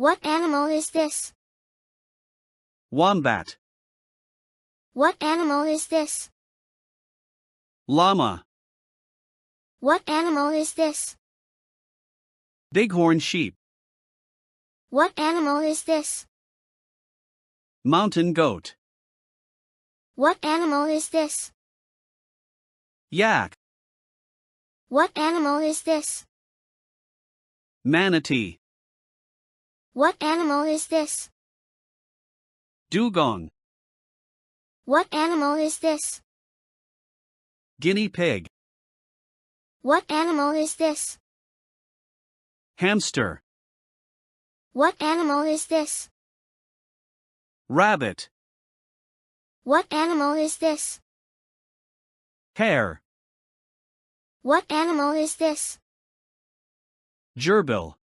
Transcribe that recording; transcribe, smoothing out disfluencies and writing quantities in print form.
What animal is this? Wombat. What animal is this? Llama. What animal is this? Bighorn sheep. What animal is this? Mountain goat. What animal is this? Yak. What animal is this? Manatee. What animal is this? Dugong. What animal is this? Guinea pig. What animal is this? Hamster. What animal is this? Rabbit. What animal is this? Hare. What animal is this? Gerbil.